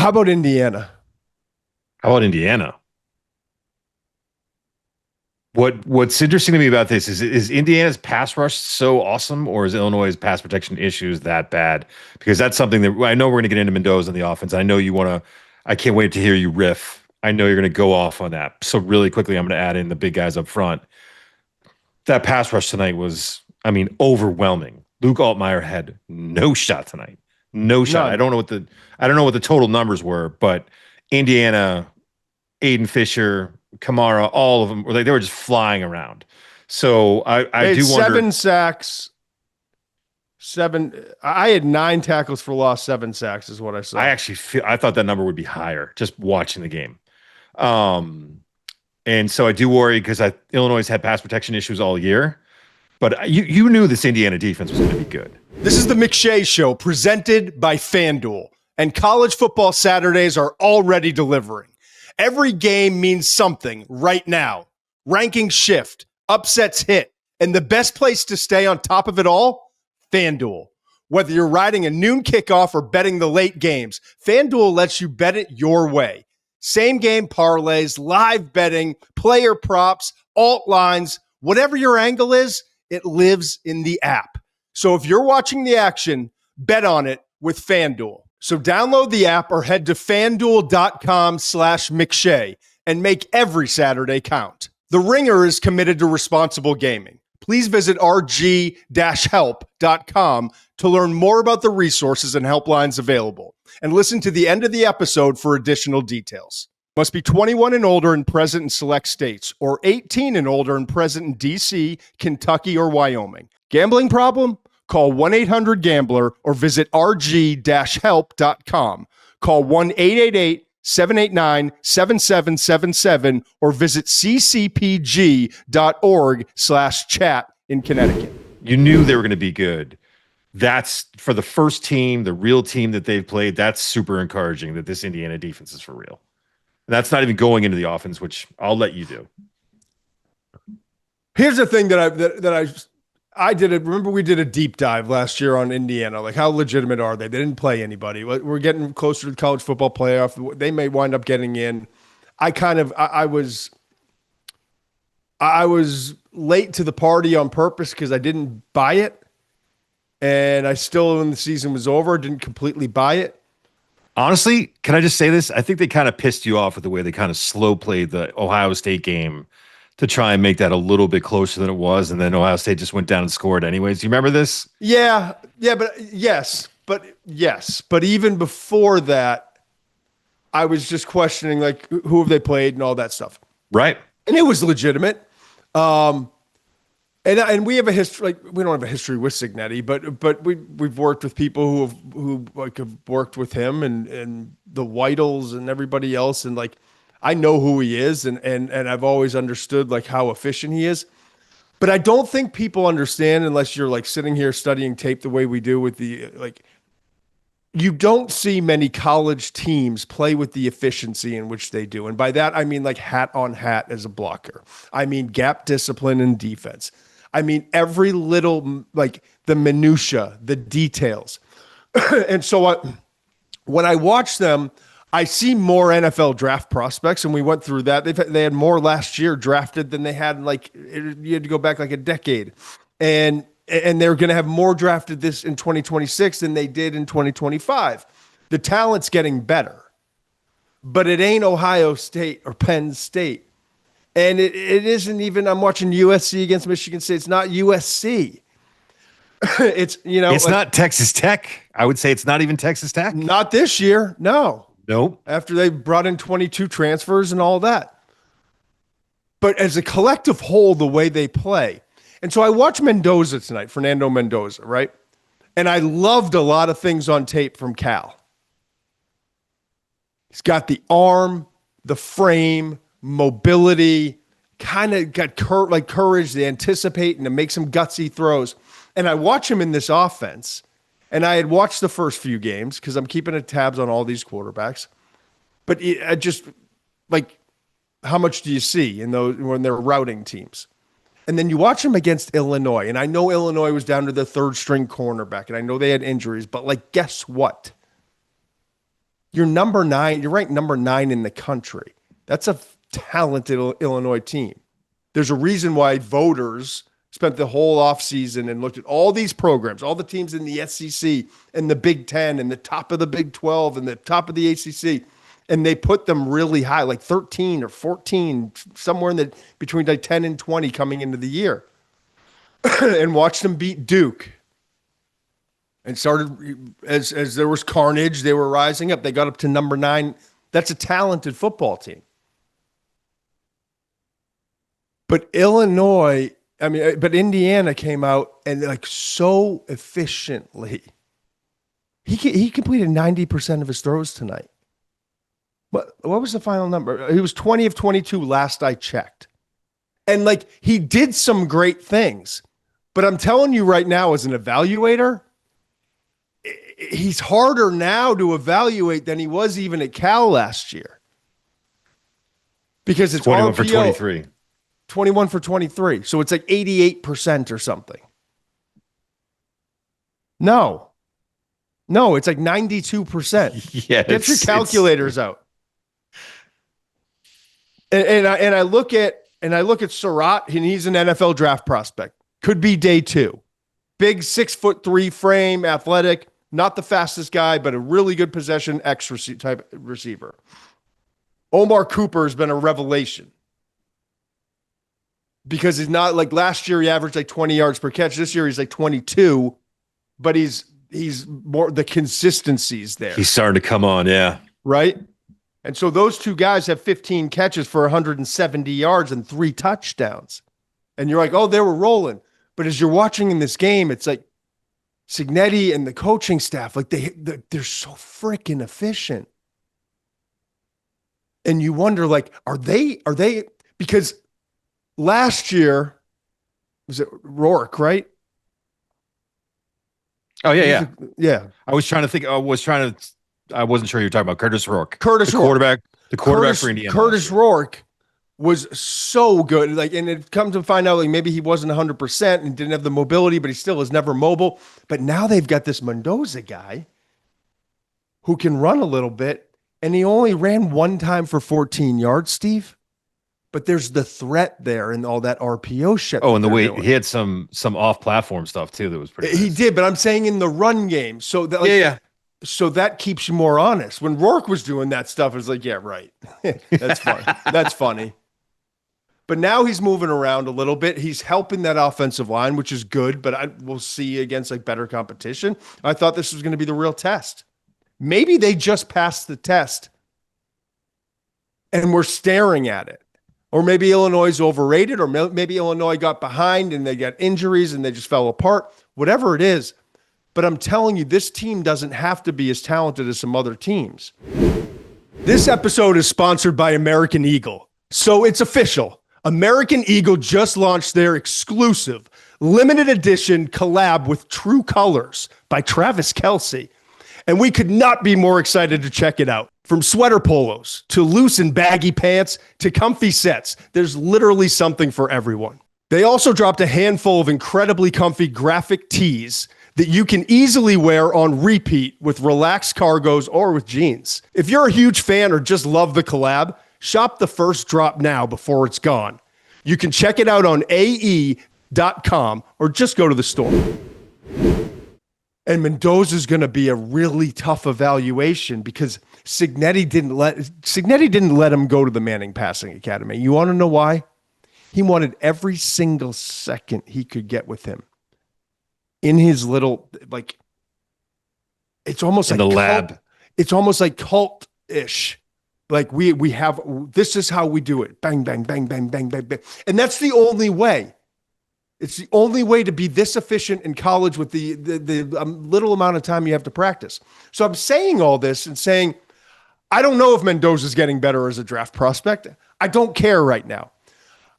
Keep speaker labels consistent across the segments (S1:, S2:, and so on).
S1: How about Indiana?
S2: How about Indiana? What's interesting to me about this is Indiana's pass rush so awesome, or is Illinois' pass protection issues that bad? Because that's something that I know we're going to get into Mendoza in the offense. I know you want to. I can't wait to hear you riff. I know you're going to go off on that. So really quickly, I'm going to add in the big guys up front. That pass rush tonight was, I mean, overwhelming. Luke Altmaier had no shot tonight. No shot.
S1: None.
S2: I don't know what the total numbers were, but Indiana, Aiden Fisher, Kamara, all of them were like they were just flying around. So I
S1: They had
S2: do wonder.
S1: 7 sacks. I had 9 tackles for loss, 7 sacks is what I saw.
S2: I thought that number would be higher just watching the game. And so I do worry because Illinois had pass protection issues all year, but you knew this Indiana defense was going to be good.
S1: This is the McShay Show presented by FanDuel, and college football Saturdays are already delivering. Every game means something right now. Rankings shift, upsets hit, and the best place to stay on top of it all? FanDuel. Whether you're riding a noon kickoff or betting the late games, FanDuel lets you bet it your way. Same game parlays, live betting, player props, alt lines, whatever your angle is, it lives in the app. So if you're watching the action, bet on it with FanDuel. So download the app or head to fanduel.com/McShay and make every Saturday count. The Ringer is committed to responsible gaming. Please visit rg-help.com to learn more about the resources and helplines available, and listen to the end of the episode for additional details. Must be 21 and older and present in select states, or 18 and older and present in D.C., Kentucky, or Wyoming. Gambling problem? Call 1-800-GAMBLER or visit rg-help.com. Call 1-888-789-7777 or visit ccpg.org/chat in Connecticut.
S2: You knew they were going to be good. That's for the first team, the real team that they've played. That's super encouraging that this Indiana defense is for real. And that's not even going into the offense, which I'll let you do.
S1: Here's the thing that I did. Remember, we did a deep dive last year on Indiana. Like, how legitimate are they? They didn't play anybody. We're getting closer to the college football playoff. They may wind up getting in. I was late to the party on purpose because I didn't buy it. And I still, when the season was over, didn't completely buy it.
S2: Honestly, can I just say this? I think they kind of pissed you off with the way they kind of slow played the Ohio State game to try and make that a little bit closer than it was. And then Ohio State just went down and scored anyways. Do you remember this?
S1: Yeah. But even before that, I was just questioning, like, who have they played and all that stuff.
S2: Right.
S1: And it was legitimate. And we have a history, like, we don't have a history with Cignetti, but we've worked with people who have worked with him and the Whitles and everybody else. And like, I know who he is and I've always understood like how efficient he is. But I don't think people understand, unless you're like sitting here studying tape the way we do with the, like, you don't see many college teams play with the efficiency in which they do. And by that, I mean like hat on hat as a blocker. I mean gap discipline and defense. I mean every little, like the minutia, the details. And so when I watch them, I see more NFL draft prospects, and we went through that. They had more last year drafted than they had, like, you had to go back like a decade. And they're going to have more drafted this in 2026 than they did in 2025. The talent's getting better, but it ain't Ohio State or Penn State. And it isn't even, I'm watching USC against Michigan State. It's not USC. It's,
S2: it's like, not Texas Tech. I would say it's not even Texas Tech.
S1: Not this year. No.
S2: Nope.
S1: After they brought in 22 transfers and all that. But as a collective whole, the way they play. And so I watched Mendoza tonight, Fernando Mendoza, right? And I loved a lot of things on tape from Cal. He's got the arm, the frame, mobility, kind of got courage to anticipate and to make some gutsy throws. And I watch him in this offense. And I had watched the first few games because I'm keeping tabs on all these quarterbacks. But I just, like, how much do you see in those when they're routing teams? And then you watch them against Illinois. And I know Illinois was down to the third string cornerback. And I know they had injuries. But, like, guess what? You're number 9. You're ranked number 9 in the country. That's a talented Illinois team. There's a reason why voters spent the whole offseason and looked at all these programs, all the teams in the SEC and the Big Ten and the top of the Big 12 and the top of the ACC. And they put them really high, like 13 or 14, somewhere in the between like 10 and 20 coming into the year. And watched them beat Duke. And started, as there was carnage, they were rising up. They got up to number 9. That's a talented football team. But but Indiana came out and like so efficiently. He completed 90% of his throws tonight. What was the final number? He was 20 of 22 last I checked. And like he did some great things. But I'm telling you right now, as an evaluator, he's harder now to evaluate than he was even at Cal last year. Because it's
S2: 21
S1: RPO,
S2: for 23.
S1: 21 for 23. So it's like 88% or something. No, it's like 92%.
S2: Yeah,
S1: Get your calculators out. And I look at Surratt, and he's an NFL draft prospect. Could be day 2. Big 6'3" frame, athletic, not the fastest guy, but a really good possession type receiver. Omar Cooper has been a revelation. Because he's not like last year, he averaged like 20 yards per catch. This year, he's like 22, but he's more, the consistency's there.
S2: He's starting to come on, yeah.
S1: Right? And so those two guys have 15 catches for 170 yards and 3 touchdowns. And you're like, oh, they were rolling. But as you're watching in this game, it's like Cignetti and the coaching staff, like they're so freaking efficient. And you wonder, like, are they, because last year, was it Rourke, right?
S2: Oh, yeah.
S1: Yeah.
S2: I wasn't sure you were talking about Curtis Rourke.
S1: The
S2: quarterback for Indiana.
S1: Curtis Rourke was so good. Like, and it comes to find out, like, maybe he wasn't 100% and didn't have the mobility, but he still is never mobile. But now they've got this Mendoza guy who can run a little bit, and he only ran one time for 14 yards, Steve. But there's the threat there and all that RPO shit.
S2: Oh, and the way he had some off-platform stuff too that was pretty.
S1: He
S2: nice.
S1: did, but I'm saying in the run game, so that yeah. So that keeps you more honest. When Rourke was doing that stuff, it was like, yeah, right. That's funny. That's funny. But now he's moving around a little bit. He's helping that offensive line, which is good. But we'll see against like better competition. I thought this was going to be the real test. Maybe they just passed the test, and we're staring at it. Or maybe Illinois is overrated, or maybe Illinois got behind and they got injuries and they just fell apart, whatever it is. But I'm telling you, this team doesn't have to be as talented as some other teams. This episode is sponsored by American Eagle. So it's official. American Eagle just launched their exclusive limited edition collab with True Colors by Travis Kelce. And we could not be more excited to check it out. From sweater polos to loose and baggy pants to comfy sets, there's literally something for everyone. They also dropped a handful of incredibly comfy graphic tees that you can easily wear on repeat with relaxed cargos or with jeans. If you're a huge fan or just love the collab, shop the first drop now before it's gone. You can check it out on ae.com or just go to the store. And Mendoza is going to be a really tough evaluation because Cignetti didn't let him go to the Manning Passing Academy. You want to know why? He wanted every single second he could get with him in his little, like, it's almost
S2: in
S1: like
S2: the lab.
S1: It's almost like cult-ish. Like we have, this is how we do it. Bang, bang, bang, bang, bang, bang, bang. And that's the only way. It's the only way to be this efficient in college with the little amount of time you have to practice. So I'm saying all this and saying, I don't know if Mendoza's getting better as a draft prospect. I don't care right now.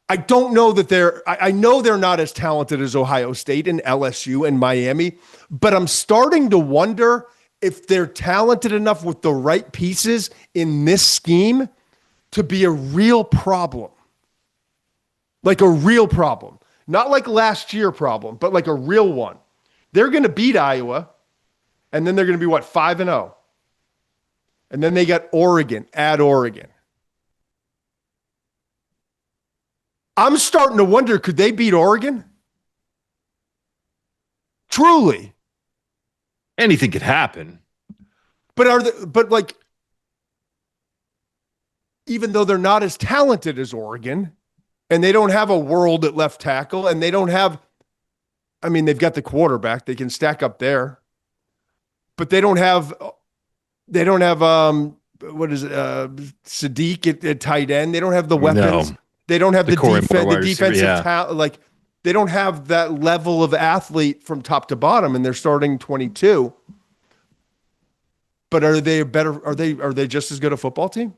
S1: I don't know that I know they're not as talented as Ohio State and LSU and Miami, but I'm starting to wonder if they're talented enough with the right pieces in this scheme to be a real problem. Like a real problem. Not like last year problem, but like a real one. They're going to beat Iowa, and then they're going to be, 5-0. And then they got Oregon at Oregon. I'm starting to wonder, could they beat Oregon? Truly.
S2: Anything could happen.
S1: But like, even though they're not as talented as Oregon, and they don't have a world at left tackle, and they don't have, I mean, they've got the quarterback, they can stack up there, but they don't have what is it, Sadiq at tight end. They don't have the weapons.
S2: No.
S1: They don't have the
S2: Corey
S1: defensive talent. Like, they don't have that level of athlete from top to bottom, and they're starting 22. But are they better? Are they just as good a football team?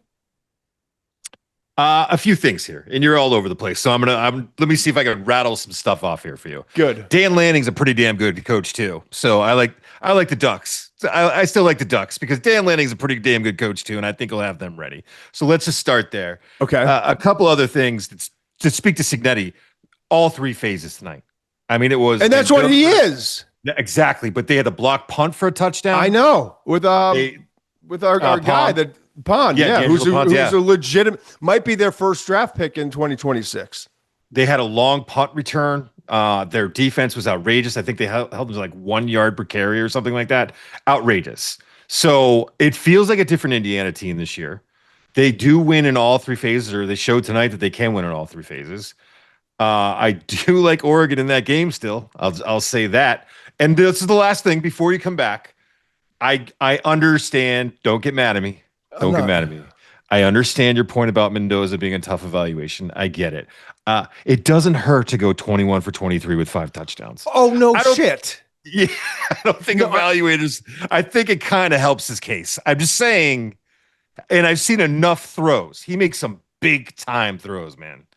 S2: A few things here, and you're all over the place. So let me see if I can rattle some stuff off here for you.
S1: Good.
S2: Dan Lanning's a pretty damn good coach too. So I like the Ducks. So I still like the Ducks because Dan Lanning's a pretty damn good coach too, and I think he'll have them ready. So let's just start there.
S1: Okay.
S2: A couple other things to speak to Cignetti. All three phases tonight. I mean, it was,
S1: and that's what he is.
S2: Exactly, but they had a block punt for a touchdown.
S1: I know with our guy that Pond, who's a legitimate, might be their first draft pick in 2026.
S2: They had a long punt return. Their defense was outrageous. I think they held them to like 1 yard per carry or something like that. Outrageous. So it feels like a different Indiana team this year. They do win in all three phases, or they showed tonight that they can win in all three phases. I do like Oregon in that game still. I'll say that. And this is the last thing before you come back. I understand. Don't get mad at me. Don't get mad at me. I understand your point about Mendoza being a tough evaluation. I get it. It doesn't hurt to go 21 for 23 with 5 touchdowns.
S1: Oh, no shit.
S2: Yeah, I don't think evaluators, I think it kind of helps his case. I'm just saying, and I've seen enough throws. He makes some big time throws, man.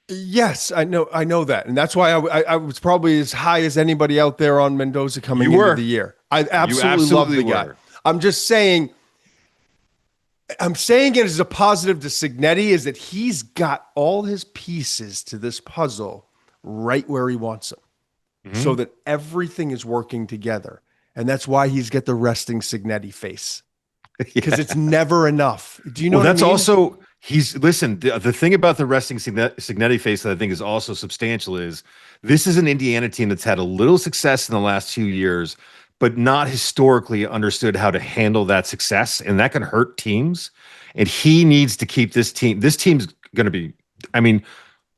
S1: Yes, I know that, and that's why I was probably as high as anybody out there on Mendoza coming into the year. I absolutely love the guy. I'm just saying, I'm saying it as a positive to Cignetti is that he's got all his pieces to this puzzle right where he wants them, so that everything is working together, and that's why he's got the resting Cignetti face because it's never enough. Do you know?
S2: Well, that's
S1: what I mean?
S2: also. The thing about the resting Cignetti face that I think is also substantial is this is an Indiana team that's had a little success in the last 2 years, but not historically understood how to handle that success. And that can hurt teams. And he needs to keep this team. This team's going to be, I mean,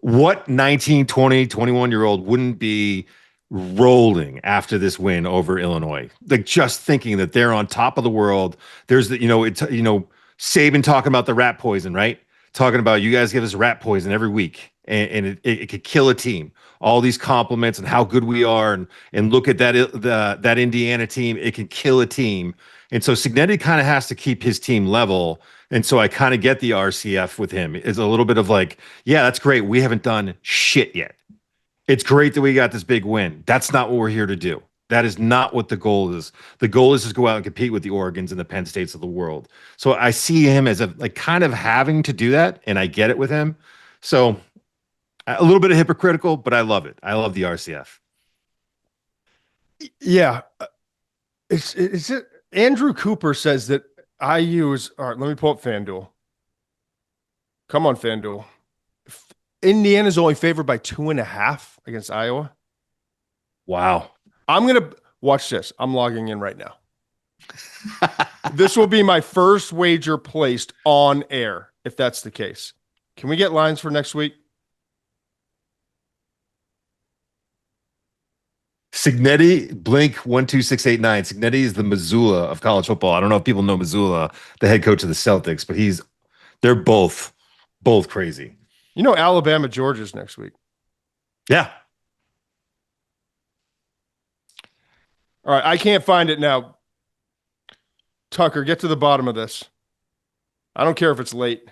S2: what 19, 20, 21-year-old wouldn't be rolling after this win over Illinois? Like just thinking that they're on top of the world. There's Saban talking about the rat poison, right? Talking about you guys give us rat poison every week, and it could kill a team. All these compliments and how good we are, and look at that Indiana team, it can kill a team. And so Cignetti kind of has to keep his team level. And so I kind of get the RCF with him. It's a little bit of like, yeah, that's great. We haven't done shit yet. It's great that we got this big win. That's not what we're here to do. That is not what the goal is. The goal is to go out and compete with the Oregons and the Penn States of the world. So I see him as kind of having to do that, and I get it with him. So a little bit of hypocritical, but I love it. I love the RCF.
S1: Yeah. Is it Andrew Cooper says that IU is, all right, let me pull up FanDuel. Come on, FanDuel. Indiana's only favored by 2.5 against Iowa.
S2: Wow.
S1: I'm going to watch this. I'm logging in right now. This will be my first wager placed on air, if that's the case. Can we get lines for next week?
S2: Cignetti, Blink 12689. Cignetti is the Missoula of college football. I don't know if people know Missoula, the head coach of the Celtics, but they're both crazy.
S1: You know, Alabama, Georgia's next week.
S2: Yeah.
S1: All right, I can't find it now. Tucker, get to the bottom of this. I don't care if it's late.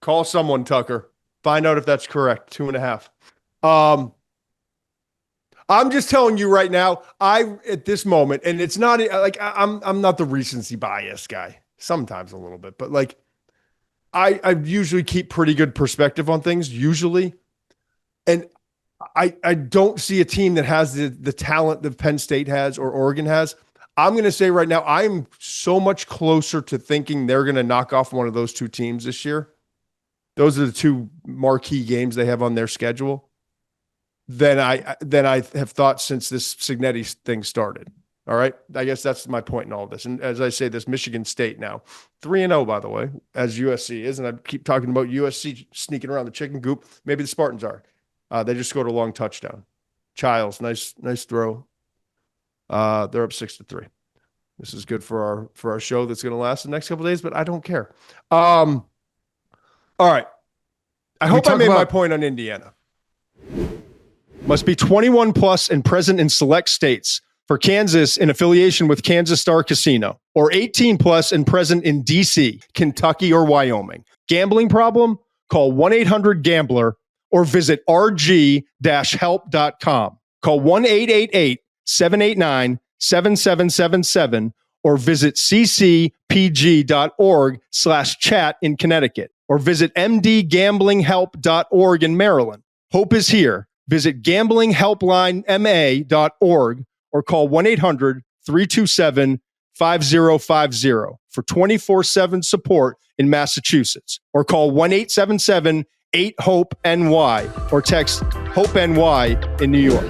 S1: Call someone, Tucker. Find out if that's correct. 2.5. I'm just telling you right now, at this moment, and it's not like I'm not the recency bias guy. Sometimes a little bit, but like I usually keep pretty good perspective on things, usually. And I don't see a team that has the talent that Penn State has or Oregon has. I'm going to say right now, I'm so much closer to thinking they're going to knock off one of those two teams this year. Those are the two marquee games they have on their schedule than I have thought since this Cignetti thing started. All right. I guess that's my point in all of this. And as I say, this Michigan State now 3-0, by the way, as USC is. And I keep talking about USC sneaking around the chicken coop. Maybe the Spartans are. They just scored a long touchdown. Childs, nice throw. They're up 6-3. This is good for our show that's going to last the next couple of days, but I don't care. All right. I hope I made my point on Indiana. Must be 21 plus and present in select states. For Kansas, in affiliation with Kansas Star Casino, or 18 plus and present in D.C., Kentucky, or Wyoming. Gambling problem? Call 1-800-GAMBLER or visit rg-help.com. Call 1-888-789-7777 or visit ccpg.org/chat in Connecticut or visit mdgamblinghelp.org in Maryland. Hope is here. Visit gamblinghelplinema.org or call 1-800-327-5050 for 24/7 support in Massachusetts, or call 1-877-8-HOPE-NY or text HOPE-NY in New York.